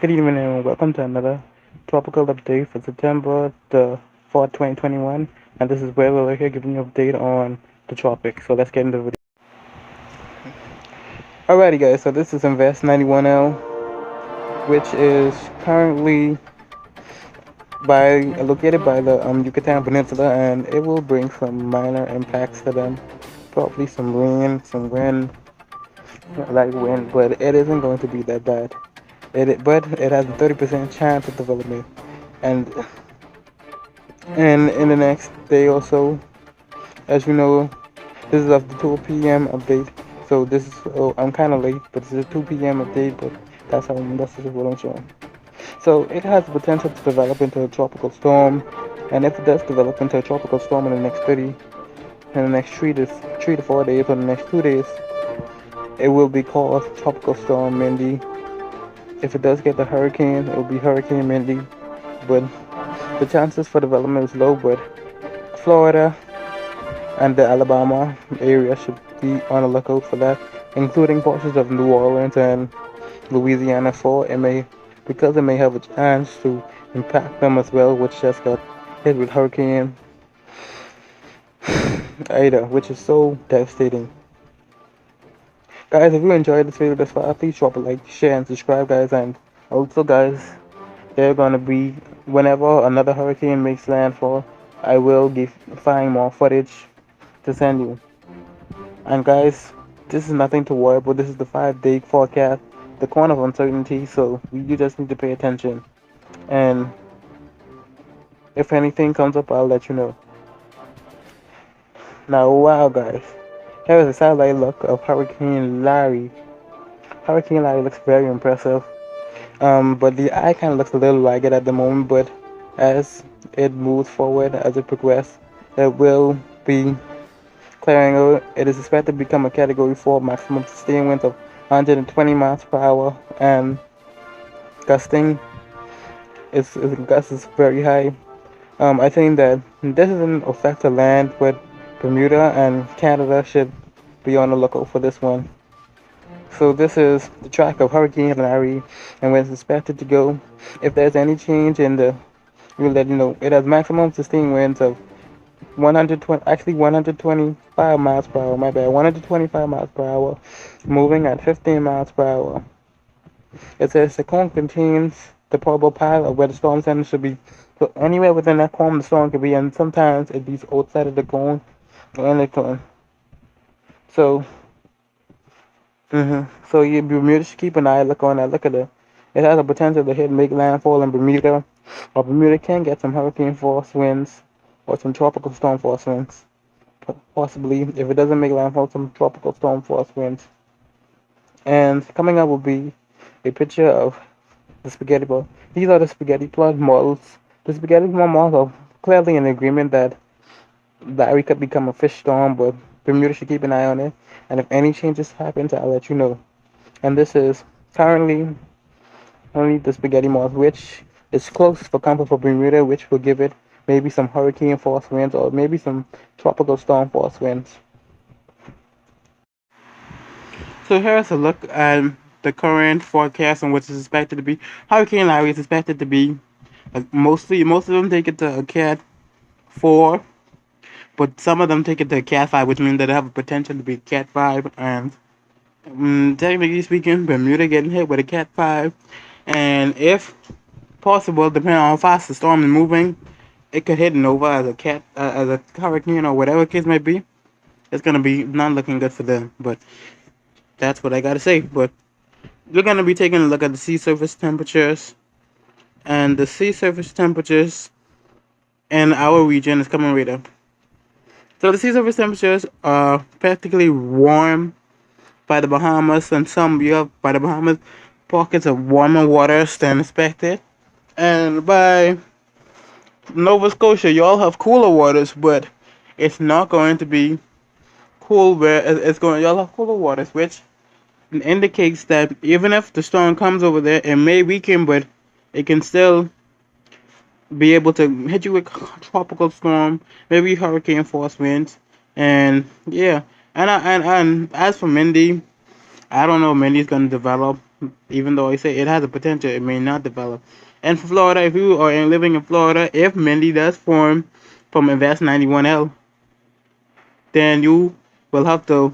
Good evening and welcome to another tropical update for September the 4th, 2021. And this is where we're here giving you an update on the tropics. So let's get into the video. Alrighty guys, so this is Invest 91L, which is currently located by the Yucatan Peninsula, and it will bring some minor impacts to them. Probably some rain, some wind, light wind, but it isn't going to be that bad. But it has a 30% chance of development. And in the next day or so, as you know, this is of the 2 p.m. update. So this is I'm kind of late, but this is a 2 p.m. update. But that's what I'm showing. So it has the potential to develop into a tropical storm, and if it does develop into a tropical storm in the next 3 to 4 days, or the next 2 days, it will be called Tropical Storm Mindy. If it does get the hurricane, it will be Hurricane Mindy. But the chances for development is low. But Florida and the Alabama area should be on the lookout for that, including portions of New Orleans and Louisiana, for it may because it may have a chance to impact them as well, which just got hit with Hurricane Ida, which is so devastating. Guys, if you enjoyed this video thus far, please drop a like, share, and subscribe, guys. And also, guys, they're gonna be whenever another hurricane makes landfall, I will find more footage to send you. And guys, this is nothing to worry about. This is the 5-day forecast, the corner of uncertainty. So you just need to pay attention. And if anything comes up, I'll let you know. Now, wow, guys, here is a satellite look of Hurricane Larry. Hurricane Larry looks very impressive. But the eye kind of looks a little ragged at the moment. But as it moves forward, as it progresses, it will be clearing out. It is expected to become a Category 4 maximum sustained winds of 120 miles per hour, and gusting is very high. I think that this doesn't affect the land, but Bermuda and Canada should be on the lookout for this one. So this is the track of Hurricane Larry and where it's expected to go. If there's any change we'll let you know. It has maximum sustained winds of 125 miles per hour, my bad, 125 miles per hour, moving at 15 miles per hour. It says the cone contains the probable path of where the storm center should be. So anywhere within that cone the storm could be, and sometimes it be outside of the cone or in the cone. So, so Bermuda should keep an eye look on that. Look at it. It has a potential to hit and make landfall in Bermuda, or Bermuda can get some hurricane force winds or some tropical storm force winds. Possibly, if it doesn't make landfall, some tropical storm force winds. And coming up will be a picture of the spaghetti ball. These are the spaghetti plot models. The spaghetti plot models are clearly in agreement that Larry could become a fish storm, but Bermuda should keep an eye on it. And if any changes happen, I'll let you know. And this is currently only the spaghetti moth, which is close for comfort for Bermuda, which will give it maybe some hurricane force winds or maybe some tropical storm force winds. So here's a look at the current forecast and what is expected to be. Hurricane Larry is expected to be most of them take it to a Cat 4, but some of them take it to a Cat 5, which means that they have a potential to be Cat 5. And technically speaking, Bermuda getting hit with a Cat 5, and if possible, depending on how fast the storm is moving, it could hit Nova as a hurricane or whatever case might be. It's gonna be not looking good for them, but that's what I gotta say. But we're gonna be taking a look at the sea surface temperatures, and the sea surface temperatures in our region is coming right up. So the sea surface temperatures are practically warm by the Bahamas, and you have by the Bahamas pockets of warmer waters than expected, and by Nova Scotia you all have cooler waters, but it's not going to be cool where it's going. Y'all have cooler waters, which indicates that even if the storm comes over there, it may weaken, but it can still be able to hit you with tropical storm, maybe hurricane force winds, and yeah. And as for Mindy, I don't know if Mindy's gonna develop. Even though I say it has a potential, it may not develop. And for Florida, if you are living in Florida, if Mindy does form from Invest 91L, then you will have to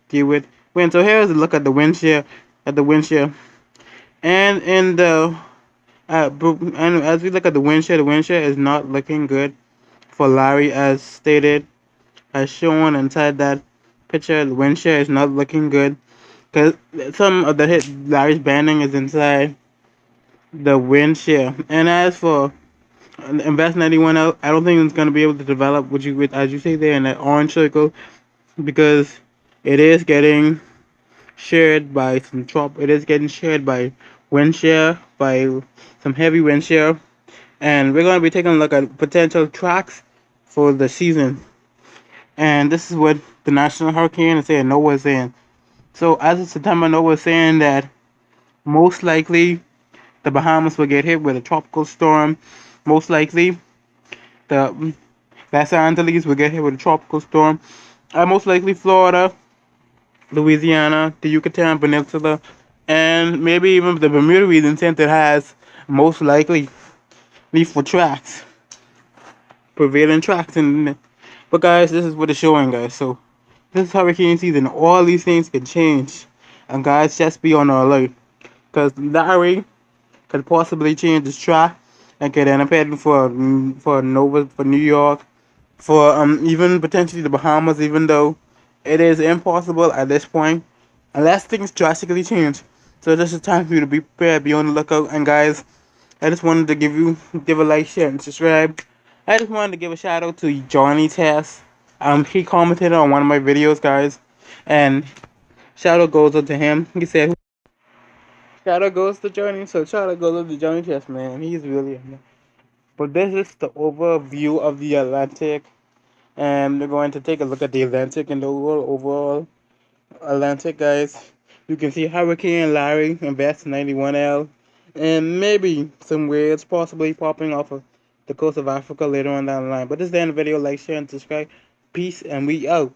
deal with wind. So here's a look at the wind shear, and in the and as we look at the wind shear is not looking good for Larry, as stated, as shown inside that picture. The wind shear is not looking good because some of the hit Larry's banding is inside the wind shear. And as for Invest 91, I don't think it's going to be able to develop with as you say there in that orange circle, because it is getting shared by some trop. It is getting shared by wind shear, by some heavy wind shear, and we're going to be taking a look at potential tracks for the season. And this is what the National Hurricane is saying. NOAA is saying. So as of September, NOAA is saying that most likely the Bahamas will get hit with a tropical storm. Most likely the Los Angeles will get hit with a tropical storm. Most likely Florida, Louisiana, the Yucatan Peninsula, and maybe even the Bermuda region center has most likely lethal tracks, prevailing tracks. But guys, this is what it's showing, guys. So this is hurricane season. All these things can change, and guys, just be on alert, because Larry could possibly change its track and could end up heading for New York, for even potentially the Bahamas, even though it is impossible at this point unless things drastically change. So this is time for you to be prepared, be on the lookout. And guys, I just wanted to give a like, share, and subscribe. I just wanted to give a shout out to Johnny Tess. He commented on one of my videos, guys, and shout out goes out to him. He said shout out goes to Johnny, so shout out goes out to Johnny Tess, man. He's really. But this is the overview of the Atlantic, and we're going to take a look at the Atlantic and the overall Atlantic, guys. You can see Hurricane Larry, Invest 91L, and maybe some waves possibly popping off of the coast of Africa later on down the line. But this is the end of the video. Like, share, and subscribe. Peace, and we out.